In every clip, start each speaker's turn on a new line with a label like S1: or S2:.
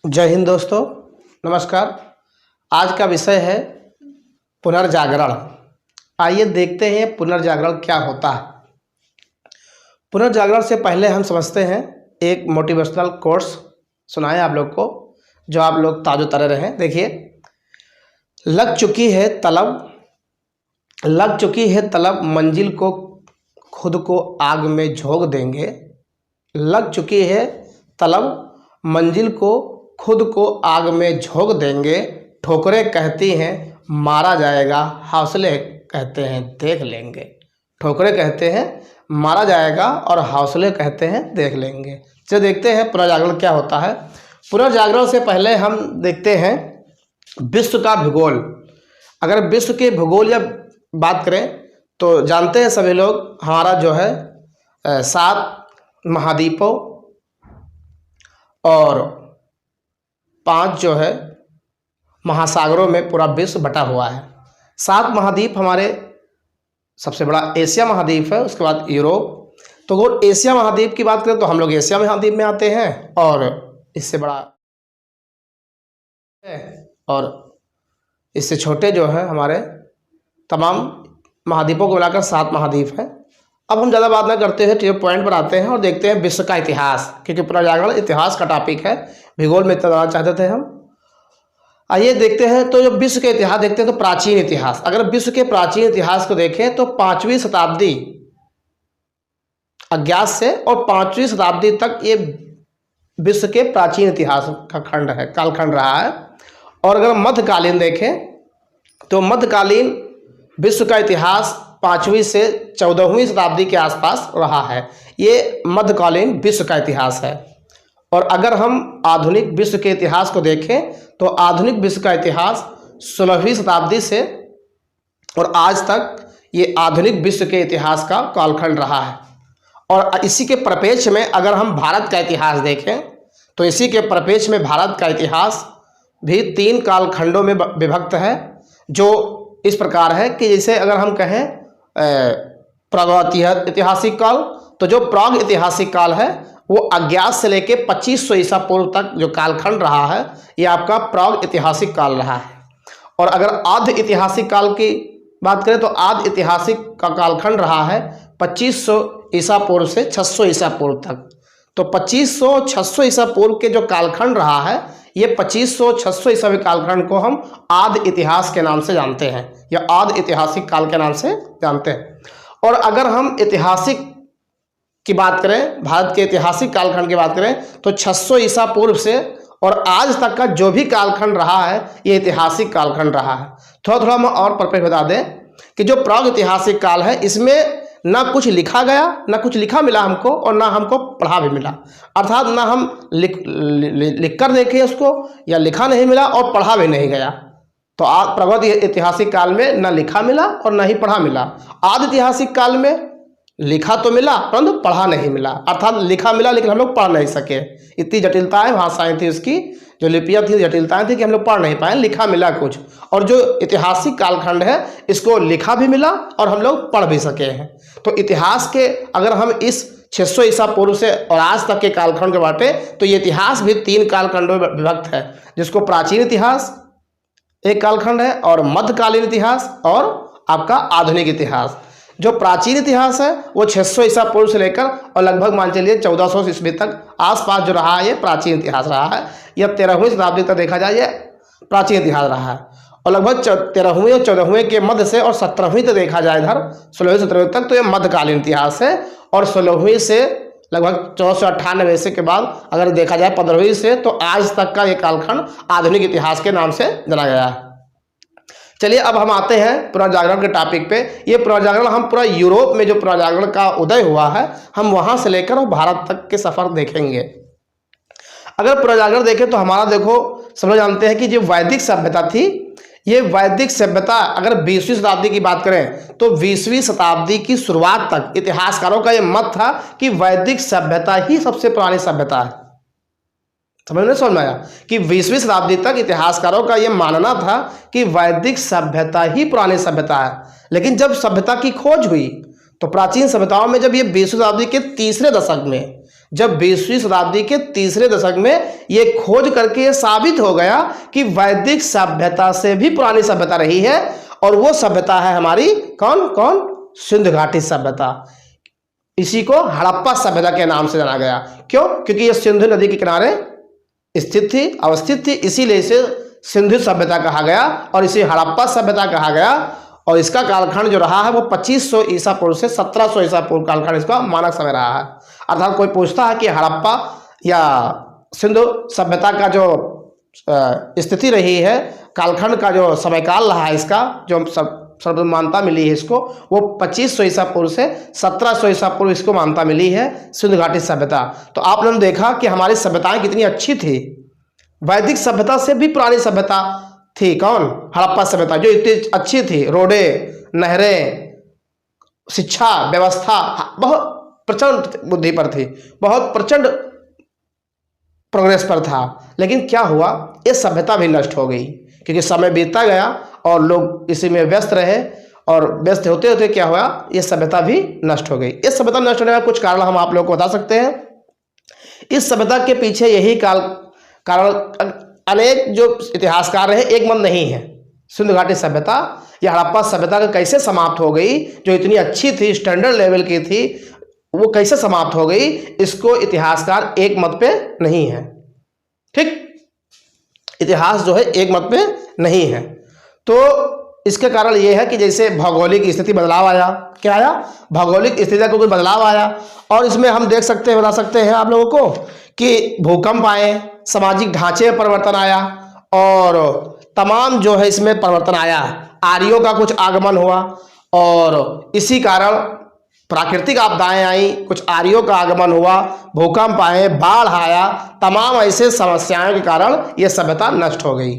S1: जय हिंद दोस्तों, नमस्कार। आज का विषय है पुनर्जागरण। आइए देखते हैं पुनर्जागरण क्या होता है। पुनर्जागरण से पहले हम समझते हैं एक मोटिवेशनल कोर्स सुनाए आप लोग को, जो आप लोग ताज़ो-तरे रहें। देखिए, लग चुकी है तलब मंजिल को खुद को आग में झोंक देंगे। लग चुकी है तलब मंजिल को खुद को आग में झोंक देंगे। ठोकरें कहती हैं मारा जाएगा, हौसले कहते हैं देख लेंगे। ठोकरें कहते हैं मारा जाएगा और हौसले कहते हैं देख लेंगे। चलिए देखते हैं पुनर्जागरण क्या होता है। पुनर्जागरण से पहले हम देखते हैं विश्व का भूगोल। अगर विश्व के भूगोल या बात करें तो जानते हैं सभी लोग, हमारा जो है 7 महाद्वीपों और 5 जो है महासागरों में पूरा विश्व बटा हुआ है। 7 महाद्वीप हमारे सबसे बड़ा एशिया महाद्वीप है, उसके बाद यूरोप। तो वो एशिया महाद्वीप की बात करें तो हम लोग एशिया महाद्वीप में आते हैं, और इससे बड़ा है और इससे छोटे जो है हमारे तमाम महाद्वीपों को मिलाकर 7 महाद्वीप हैं। अब हम ज़्यादा बात ना करते हुए पॉइंट पर आते हैं और देखते हैं विश्व का इतिहास, क्योंकि पुनर्जागरण इतिहास का टॉपिक है। भूगोल में इतना जाना चाहते थे हम। आइए देखते हैं। तो जब विश्व के इतिहास देखते हैं तो प्राचीन इतिहास, अगर विश्व के प्राचीन इतिहास को देखें तो 5वीं शताब्दी अज्ञात से और 5वीं शताब्दी तक ये विश्व के प्राचीन इतिहास का खंड है, कालखंड रहा है। और अगर मध्यकालीन देखें तो मध्यकालीन विश्व का इतिहास 5वीं से 14वीं शताब्दी के आसपास रहा है। ये मध्यकालीन विश्व का इतिहास है। और अगर हम आधुनिक विश्व के इतिहास को देखें तो आधुनिक विश्व का इतिहास 16वीं शताब्दी से और आज तक ये आधुनिक विश्व के इतिहास का कालखंड रहा है। और इसी के परिप्रेक्ष्य में अगर हम भारत का इतिहास देखें तो इसी के परिप्रेक्ष्य में भारत का इतिहास भी 3 कालखंडों में विभक्त है, जो इस प्रकार है कि जैसे अगर हम कहें प्रागैतिहासिक काल, तो जो प्राग ऐतिहासिक काल है वो अज्ञात से लेके 2500 ईसा पूर्व तक जो कालखंड रहा है, ये आपका प्राग ऐतिहासिक काल रहा है। और अगर आद्य ऐतिहासिक काल की बात करें तो आद्य ऐतिहासिक का कालखंड रहा है 2500 ईसा पूर्व से 600 ईसा पूर्व तक। तो 2500-600 ईसा पूर्व के जो कालखंड रहा है, ये 2500-600 ईसावी कालखंड को हम आद्य इतिहास के नाम से जानते हैं, या आद्य ऐतिहासिक काल के नाम से जानते हैं। और अगर हम ऐतिहासिक की बात करें, भारत के ऐतिहासिक कालखंड की बात करें तो 600 ईसा पूर्व से और आज तक का जो भी कालखंड रहा है, ये ऐतिहासिक कालखंड रहा है। थोड़ा थोड़ा हम और परफेक्ट बता दें कि जो प्राग ऐतिहासिक काल है, इसमें ना कुछ लिखा गया, ना कुछ लिखा मिला हमको, और ना हमको पढ़ा भी मिला। अर्थात ना हम लिख कर देखे उसको, या लिखा नहीं मिला और पढ़ा भी नहीं गया। तो प्राग ऐतिहासिक काल में ना लिखा मिला और ना ही पढ़ा मिला। आद्य ऐतिहासिक काल में लिखा तो मिला परंतु पढ़ा नहीं मिला, अर्थात लिखा मिला लेकिन हम लोग पढ़ नहीं सके। इतनी जटिलताएं भाषाएं थी, उसकी जो लिपियां थी जटिलताएं थी कि हम लोग पढ़ नहीं पाए, लिखा मिला कुछ। और जो ऐतिहासिक कालखंड है, इसको लिखा भी मिला और हम लोग पढ़ भी सके हैं। तो इतिहास के अगर हम इस 600 ईसा पूर्व से और आज तक के कालखंड के बाटे तो ये इतिहास भी 3 कालखंडों में विभक्त है, जिसको प्राचीन इतिहास एक कालखंड है, और मध्यकालीन इतिहास और आपका आधुनिक इतिहास। जो प्राचीन इतिहास है वो 600 ईसा पूर्व से लेकर और लगभग मान चलिए 1400 ईस्वी तक आसपास जो रहा है, ये प्राचीन इतिहास रहा है। यह 13वीं शताब्दी तक देखा जाए ये प्राचीन इतिहास रहा है। और लगभग 13वीं और 14वीं के मध्य से और 17वीं तक देखा जाए, इधर 16वीं 17वीं तक, तो ये मध्यकालीन इतिहास है। और 16वीं से लगभग 1498 से के बाद अगर देखा जाए 15वीं से, तो आज तक का ये कालखंड आधुनिक इतिहास के नाम से जाना गया है। चलिए अब हम आते हैं पुनर्जागरण के टॉपिक पे। ये पुनर्जागरण हम पूरा यूरोप में जो पुनर्जागरण का उदय हुआ है, हम वहाँ से लेकर और भारत तक के सफ़र देखेंगे। अगर पुनर्जागरण देखें तो हमारा देखो, सब लोग जानते हैं कि जो वैदिक सभ्यता थी, ये वैदिक सभ्यता अगर 20वीं शताब्दी की बात करें तो 20वीं शताब्दी की शुरुआत तक इतिहासकारों का ये मत था कि वैदिक सभ्यता ही सबसे पुरानी सभ्यता है। समझ में आया कि 20वीं शताब्दी तक इतिहासकारों का यह मानना था कि वैदिक सभ्यता ही पुरानी सभ्यता है। लेकिन जब सभ्यता की खोज हुई तो प्राचीन सभ्यताओं में जब ये 20वीं शताब्दी के तीसरे दशक में जब 20वीं शताब्दी के तीसरे दशक में ये खोज करके ये साबित हो गया कि वैदिक सभ्यता से भी पुरानी सभ्यता रही है, और वो सभ्यता है हमारी कौन कौन, सिंधु घाटी सभ्यता। इसी को हड़प्पा सभ्यता के नाम से जाना गया। क्यों? क्योंकि ये सिंधु नदी के किनारे स्थित थी, अवस्थित थी, इसीलिए इसे सिंधु सभ्यता कहा गया और इसे हड़प्पा सभ्यता कहा गया। और इसका कालखंड जो रहा है वो 2500 ईसा पूर्व से 1700 ईसा पूर्व कालखंड इसका मानक समय रहा है। अर्थात कोई पूछता है कि हड़प्पा या सिंधु सभ्यता का जो स्थिति रही है, कालखंड का जो समयकाल रहा है, इसका जो सर्व मान्यता मिली है इसको, वो 2500 ईसा पूर्व से 1700 ईसा पूर्व इसको मान्यता मिली है, सिंधु घाटी सभ्यता। तो आप लोगों ने देखा कि हमारी सभ्यताएं कितनी अच्छी थी। वैदिक सभ्यता से भी पुरानी सभ्यता थी कौन, हड़प्पा सभ्यता, जो इतनी अच्छी थी। रोडें, नहरें, शिक्षा व्यवस्था बहुत प्रचंड बुद्धि पर थी, बहुत प्रचंड प्रोग्रेस पर था। लेकिन क्या हुआ, ये सभ्यता भी नष्ट हो गई क्योंकि समय बीतता गया और लोग इसी में व्यस्त रहे, और व्यस्त होते होते क्या हुआ, ये सभ्यता भी नष्ट हो गई। इस सभ्यता नष्ट होने का कुछ कारण हम आप लोगों को बता सकते हैं। इस सभ्यता के पीछे यही कारण अनेक जो इतिहासकार हैं, एक मत नहीं है। सिंधु घाटी सभ्यता या हड़प्पा सभ्यता का कैसे समाप्त हो गई, जो इतनी अच्छी थी, स्टैंडर्ड लेवल की थी, वो कैसे समाप्त हो गई, इसको इतिहासकार एक मत पे नहीं है। ठीक, इतिहास जो है एक मत पे नहीं है। तो इसके कारण ये है कि जैसे भौगोलिक स्थिति बदलाव आया, क्या आया, भौगोलिक स्थिति का कोई बदलाव आया, और इसमें हम देख सकते हैं, बता सकते हैं आप लोगों को कि भूकंप आए, सामाजिक ढांचे में परिवर्तन आया, और तमाम जो है इसमें परिवर्तन आया। आर्यों का कुछ आगमन हुआ, और इसी कारण प्राकृतिक आपदाएं आई, कुछ आर्यों का आगमन हुआ, भूकंप आए, बाढ़ आया, तमाम ऐसे समस्याओं के कारण यह सभ्यता नष्ट हो गई।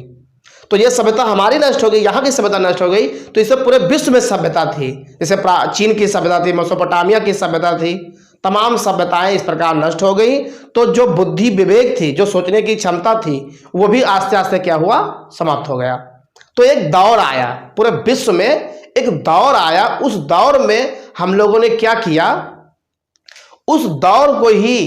S1: तो ये सभ्यता हमारी नष्ट हो गई, यहाँ की सभ्यता नष्ट हो गई, तो इससे पूरे विश्व में सभ्यता थी। जैसे चीन की सभ्यता थी, मेसोपोटामिया की सभ्यता थी, तमाम सभ्यताएं इस प्रकार नष्ट हो गई। तो जो बुद्धि विवेक थी, जो सोचने की क्षमता थी, वो भी आस्ते आस्ते क्या हुआ, समाप्त हो गया। तो एक दौर आया, पूरे विश्व में एक दौर आया। उस दौर में हम लोगों ने क्या किया, उस दौर को ही,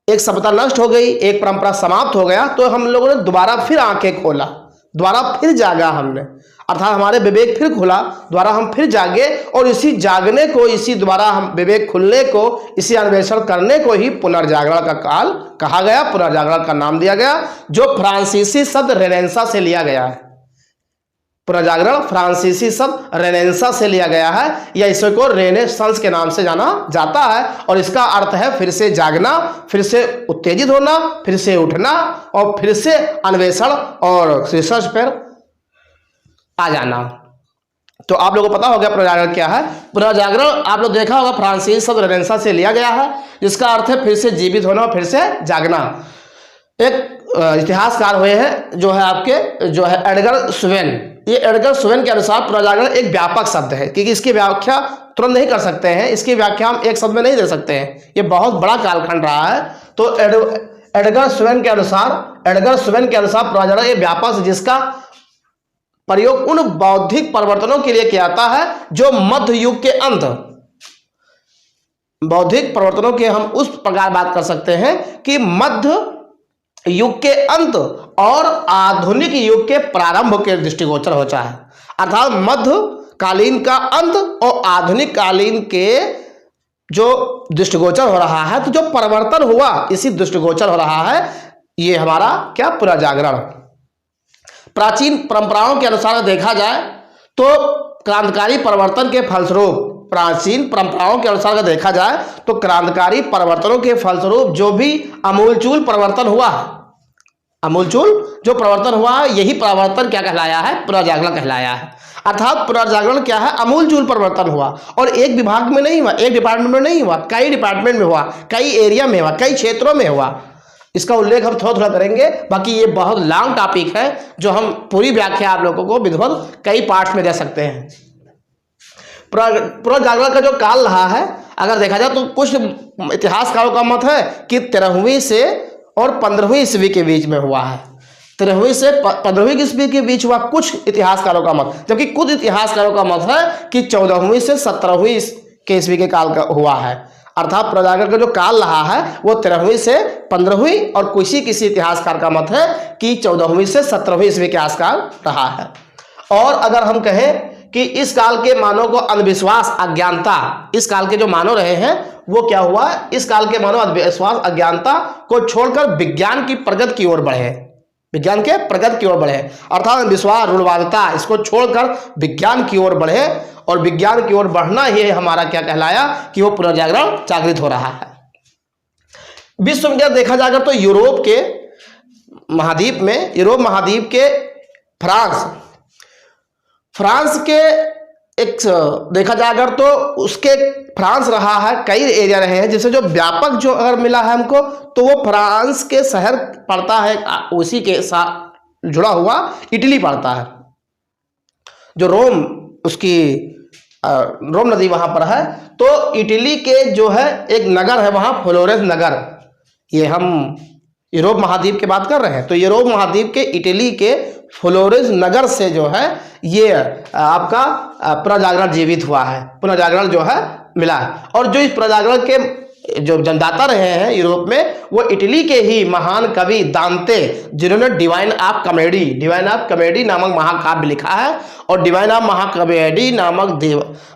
S1: एक सभ्यता नष्ट हो गई, एक परंपरा समाप्त हो गया, तो हम लोगों ने दोबारा फिर आंखें खोला, दोबारा फिर जागा हमने, अर्थात हमारे विवेक फिर खुला, दोबारा हम फिर जागे, और इसी जागने को, इसी दोबारा हम विवेक खुलने को, इसी अन्वेषण करने को ही पुनर्जागरण का काल कहा गया, पुनर्जागरण का नाम दिया गया, जो फ्रांसीसी शब्द रेनेसां से लिया गया है। पुनर्जागरण फ्रांसीसी शब्द रेनेसां से लिया गया है, या इसको रेनेसांस के नाम से जाना जाता है, और इसका अर्थ है फिर से जागना, फिर से उत्तेजित होना, फिर से उठना, और फिर से अन्वेषण और रिसर्च पर आ जाना। तो आप लोगों को पता होगा पुनर्जागरण क्या है। पुनर्जागरण आप लोग देखा होगा, फ्रांसीसी शब्द रेनेसां से लिया गया है, जिसका अर्थ है फिर से जीवित होना, फिर से जागना। एक इतिहासकार हुए हैं जो है आपके, जो है एडगर स्वेन। ये एडगर स्वेन के अनुसार पुनर्जागरण एक व्यापक शब्द है, क्योंकि इसकी व्याख्या तुरंत नहीं कर सकते हैं, इसकी व्याख्या हम एक शब्द में नहीं दे सकते हैं, ये बहुत बड़ा कालखंड रहा है। तो एडगर स्वेन के अनुसार पुनर्जागरण एक व्यापक है, जिसका प्रयोग उन बौद्धिक परिवर्तनों के लिए किया जाता है जो मध्य युग के अंत, बौद्धिक परिवर्तनों के हम उस प्रकार बात कर सकते हैं कि मध्य युग के अंत और आधुनिक युग के प्रारंभ के दृष्टिगोचर होता है। अर्थात मध्य कालीन का अंत और आधुनिक कालीन के जो दृष्टिगोचर हो रहा है, तो जो परिवर्तन हुआ इसी दृष्टिगोचर हो रहा है, ये हमारा क्या, पुनर्जागरण। प्राचीन परंपराओं के अनुसार देखा जाए तो क्रांतिकारी परिवर्तन के फलस्वरूप, प्राचीन परंपराओं के अनुसार अगर देखा जाए तो क्रांतिकारी परिवर्तनों के फलस्वरूप जो भी अमूलचूल परिवर्तन हुआ, अमूलचूल जो परिवर्तन हुआ, यही परिवर्तन क्या कहलाया है, पुनर्जागरण कहलाया है। अर्थात पुनर्जागरण क्या है, अमूलचूल परिवर्तन हुआ, और एक विभाग में नहीं हुआ, एक डिपार्टमेंट में नहीं हुआ, कई डिपार्टमेंट में हुआ, कई एरिया में हुआ, कई क्षेत्रों में हुआ। इसका उल्लेख हम थोड़ा थोड़ा करेंगे, बाकी ये बहुत लॉन्ग टॉपिक है, जो हम पूरी व्याख्या आप लोगों को विधिवत कई पार्ट्स में दे सकते हैं। पुनर्जागरण का जो काल रहा है, अगर देखा जाए तो कुछ इतिहासकारों का मत है कि 13वीं से और 15वीं ईस्वी के बीच में हुआ है। 13वीं से 15वीं ईस्वी के बीच हुआ कुछ इतिहासकारों का मत, जबकि कुछ इतिहासकारों का मत है कि 14वीं से 17वीं के ईस्वी के काल का हुआ है। अर्थात प्रजागरण का जो काल रहा है वो 13वीं से 15वीं और किसी इतिहासकार का मत है कि 14वीं से 17वीं ईस्वी के आसपास रहा है। और अगर हम कहें कि इस काल के मानव को अंधविश्वास अज्ञानता, इस काल के जो मानव रहे हैं वो क्या हुआ, इस काल के मानव अंधविश्वास अज्ञानता को छोड़कर विज्ञान की प्रगति की ओर बढ़े, विज्ञान के प्रगति की ओर बढ़े, अर्थात विश्वास रूढ़वादिता इसको छोड़कर विज्ञान की ओर बढ़े। और विज्ञान की ओर बढ़ना ही हमारा क्या कहलाया कि वो पुनर्जागरण जागृत हो रहा है। विश्व में देखा जाएगा तो यूरोप के महाद्वीप में, यूरोप महाद्वीप के फ्रांस के एक देखा जाएगा तो उसके फ्रांस रहा है, कई एरिया रहे हैं जिससे जो व्यापक जो अगर मिला है हमको तो वो फ्रांस के शहर पड़ता है, उसी के साथ जुड़ा हुआ इटली पड़ता है, जो रोम उसकी रोम नदी वहां पर है। तो इटली के जो है एक नगर है वहां फ्लोरेंस नगर, ये हम यूरोप महाद्वीप की बात कर रहे हैं तो यूरोप महाद्वीप के इटली के फ्लोरेंस नगर से जो है ये आपका पुनर्जागरण जीवित हुआ है, पुनर्जागरण जो है मिला है। और जो इस पुनर्जागरण के जो जन्मदाता रहे हैं यूरोप में वो इटली के ही महान कवि दांते, जिन्होंने डिवाइन ऑफ कॉमेडी नामक महाकाव्य लिखा है। और डिवाइन ऑफ कॉमेडी नामक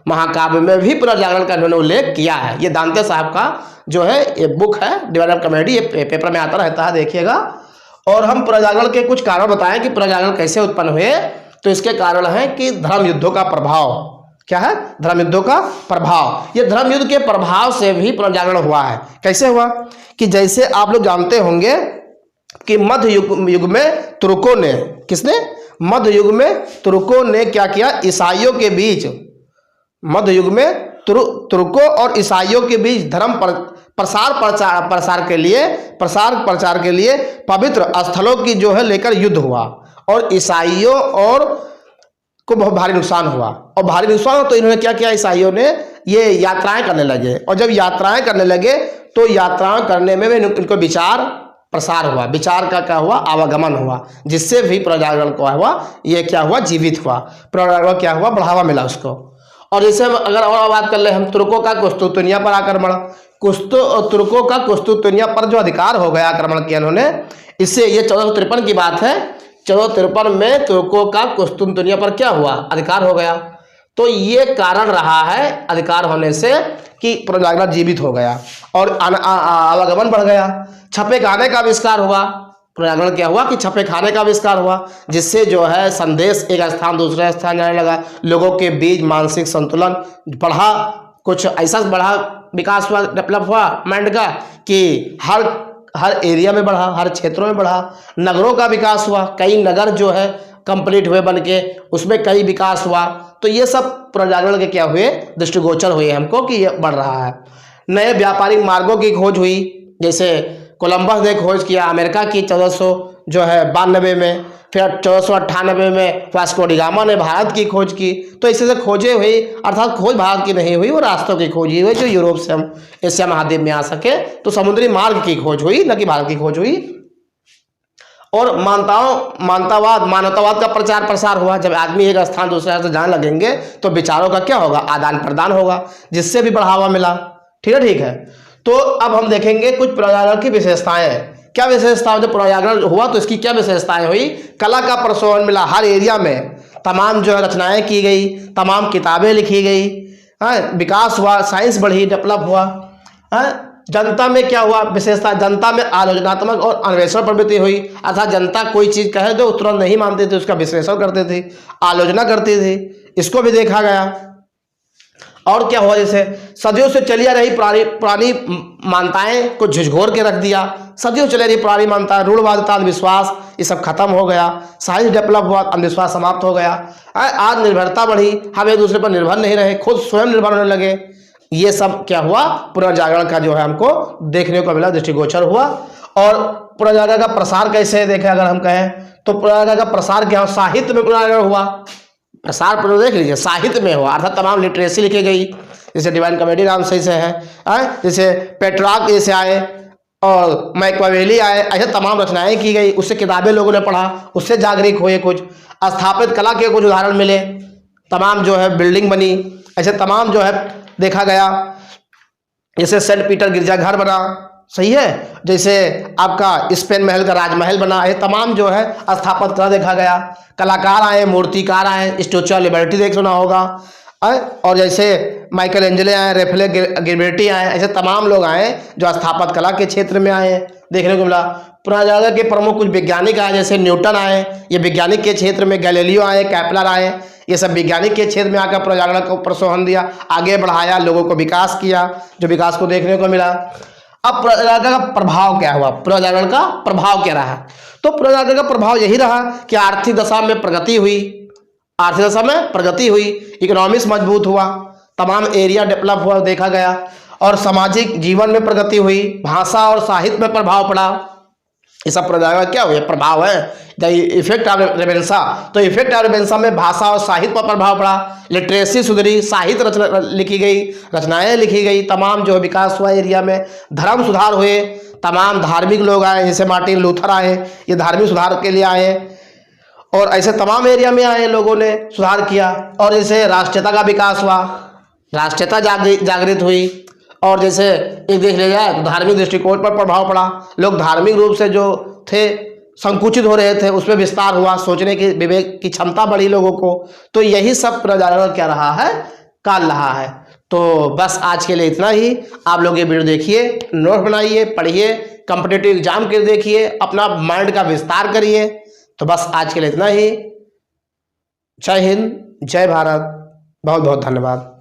S1: महाकाव्य में भी पुनर्जागरण का इन्होंने उल्लेख किया है। ये दांते साहब का जो है ये बुक है डिवाइन ऑफ कॉमेडी, ये पेपर में आता रहता है, देखिएगा। और हम पुनर्जागरण के कुछ कारण बताएं कि पुनर्जागरण कैसे उत्पन्न हुए, तो इसके कारण है कि धर्म युद्धों का प्रभाव। क्या है? धर्म युद्धों का प्रभाव। ये धर्म युद्ध के प्रभाव से भी पुनर्जागरण हुआ है। कैसे हुआ कि जैसे आप लोग जानते होंगे कि मध्य युग में तुर्कों ने, किसने? मध्य युग में तुर्कों ने क्या किया, ईसाइयों के बीच, मध्य युग में तुर्कों और ईसाइयों के बीच धर्म प्रचार के लिए पवित्र स्थलों की जो है लेकर युद्ध हुआ और ईसाइयों और को बहुत भारी नुकसान हुआ। और भारी नुकसान तो इन्होंने क्या किया, ईसाइयों ने ये यात्राएं करने लगे। और जब यात्राएं करने लगे तो यात्राएं करने में भी इनको विचार प्रसार हुआ, विचार का क्या हुआ, आवागमन हुआ, जिससे भी पुनर्जागरण को हुआ, ये क्या हुआ, जीवित हुआ, पुनर्जागरण क्या हुआ, बढ़ावा मिला उसको। और जैसे अगर और बात कर ले हम तुर्कों का कुस्तुतनिया पर आक्रमण, तुर्कों का कुस्तुतनिया पर जो अधिकार हो गया, आक्रमण किया उन्होंने, इससे ये 1453 की बात है, 1453 में तुर्कों का कुस्तुतनिया पर क्या हुआ, अधिकार हो गया। तो ये कारण रहा है अधिकार होने से कि पुनर्जागरण जीवित हो गया और आवागमन बढ़ गया। छपे खाने का आविष्कार हुआ, पुनर्जागरण क्या हुआ कि छपे खाने का आविष्कार हुआ, जिससे जो है संदेश एक स्थान दूसरे स्थान जाने लगा, लोगों के बीच मानसिक संतुलन बढ़ा, कुछ ऐसा बढ़ा, विकास हुआ, डेवलप हुआ माइंड का कि हर एरिया में बढ़ा, हर क्षेत्रों में बढ़ा। नगरों का विकास हुआ, कई नगर जो है कंप्लीट हुए बन के, उसमें कई विकास हुआ। तो ये सब पुनर्जागरण के क्या हुए, दृष्टिगोचर हुए हमको कि ये बढ़ रहा है। नए व्यापारिक मार्गों की खोज हुई, जैसे कोलंबस ने खोज किया अमेरिका की 1492 में, फिर 1498 में वास्को डी गामा ने भारत की खोज की। तो इसी से खोजें हुई, अर्थात खोज भारत की नहीं हुई, वो रास्तों की खोज हुई जो यूरोप से हम एशिया महाद्वीप में आ सके। तो समुद्री मार्ग की खोज हुई, न कि भारत की खोज हुई। और मानवतावाद का प्रचार प्रसार हुआ। जब आदमी एक स्थान दूसरे से जाने लगेंगे तो विचारों का क्या होगा, आदान प्रदान होगा, जिससे भी बढ़ावा मिला। ठीक है। तो अब हम देखेंगे कुछ पुनर्जागरण की विशेषताएं। क्या विशेषताएं, जब पुनर्जागरण हुआ तो इसकी क्या विशेषताएं हुई? कला का प्रोत्साहन मिला, हर एरिया में तमाम जो है रचनाएं की गई, तमाम किताबें लिखी गई, विकास हुआ, साइंस बढ़ी, डेवलप हुआ। जनता में क्या हुआ विशेषता, जनता में आलोचनात्मक और अन्वेषण प्रवृत्ति हुई, अर्थात जनता कोई चीज कहे तो तुरंत नहीं मानते थे, उसका विश्लेषण करते थे, आलोचना करते थे, इसको भी देखा गया। और क्या हुआ, जैसे सदियों से चली आ रही पुरानी मान्यताएं को झिझकोर के रख दिया, सदियों चली रही पुरानी मान्यता, रूढ़वादिता, अंधविश्वास, ये सब खत्म हो गया, साइंस डेवलप हुआ, अंधविश्वास समाप्त हो गया। आज निर्भरता बढ़ी, हम एक दूसरे पर निर्भर नहीं रहे, खुद स्वयं निर्भर होने लगे। ये सब क्या हुआ, पुनर्जागरण का जो है हमको देखने को मिला, दृष्टिगोचर हुआ। और पुनर्जागरण का प्रसार कैसे देखें, अगर हम कहें तो पुनर्जागरण का प्रसार क्या हुआ, साहित्य में पुनर्जागरण हुआ। प्रसार पर देख लीजिए, साहित्य में हुआ, अर्थात तमाम लिटरेसी लिखी गई, जैसे डिवाइन कॉमेडी नाम सही से है, जैसे पेट्रार्क जैसे आए और मैकियावेली आए, ऐसे तमाम रचनाएं की गई, उससे किताबें लोगों ने पढ़ा, उससे जागरूक हुए। कुछ स्थापित कला के कुछ उदाहरण मिले, तमाम जो है बिल्डिंग बनी, ऐसे तमाम जो है देखा गया। जैसे सेंट पीटर गिरजाघर बना, सही है, जैसे आपका स्पेन महल का राजमहल बना, ये तमाम जो है स्थापत्य कला देखा गया। कलाकार आए, मूर्तिकार आए, स्टैच्यू ऑफ लिबर्टी देख सुना होगा, और जैसे माइकल एंजेलो आए, रेफेल गिरबर्टी आए, ऐसे तमाम लोग आए जो स्थापत्य कला के क्षेत्र में आए, देखने को मिला। पुराने के प्रमुख कुछ वैज्ञानिक आए, जैसे न्यूटन आए, ये वैज्ञानिक के क्षेत्र में, गैलीलियो आए, कैपलर आए, ये सब वैज्ञानिक के क्षेत्र में आकर पुराजागरण को प्रोत्साहन दिया, आगे बढ़ाया, लोगों को विकास किया, जो विकास को देखने को मिला। अब पुराजागरण का प्रभाव क्या हुआ, पुराजागरण का प्रभाव क्या रहा? तो पुराजागरण का प्रभाव यही रहा कि आर्थिक दशा में प्रगति हुई, आर्थिक दशा में प्रगति हुई, इकोनॉमिक्स मजबूत हुआ, तमाम एरिया डेवलप हुआ देखा गया, और सामाजिक जीवन में प्रगति हुई, भाषा और साहित्य में प्रभाव पड़ा। ये सब पुराजागरण क्या हुआ, प्रभाव है, द इफेक्ट ऑफ रेवेंसा। तो इफेक्ट ऑफ रेवेंसा में भाषा और साहित्य पर प्रभाव पड़ा, लिटरेसी सुधरी, साहित्य रचना लिखी गई, रचनाएं लिखी गई, तमाम जो विकास हुआ एरिया में, धर्म सुधार हुए, तमाम धार्मिक लोग आए, जैसे मार्टिन लूथर आए, ये धार्मिक सुधार के लिए आए, और ऐसे तमाम एरिया में आए लोगों ने सुधार किया। और जैसे राष्ट्रीयता का विकास हुआ, राष्ट्रीयता जागृत हुई, और जैसे एक देख लिया जाए तो धार्मिक दृष्टिकोण पर प्रभाव पड़ा, लोग धार्मिक रूप से जो थे संकुचित हो रहे थे, उसमें विस्तार हुआ, सोचने की विवेक की क्षमता बढ़ी लोगों को। तो यही सब पुराजागरण क्या रहा है, काल रहा है। तो बस आज के लिए इतना ही। आप लोग ये वीडियो देखिए, नोट बनाइए, पढ़िए, कॉम्पिटिटिव एग्जाम के लिए देखिए, अपना माइंड का विस्तार करिए। तो बस आज के लिए इतना ही। जय हिंद, जय भारत, बहुत बहुत धन्यवाद।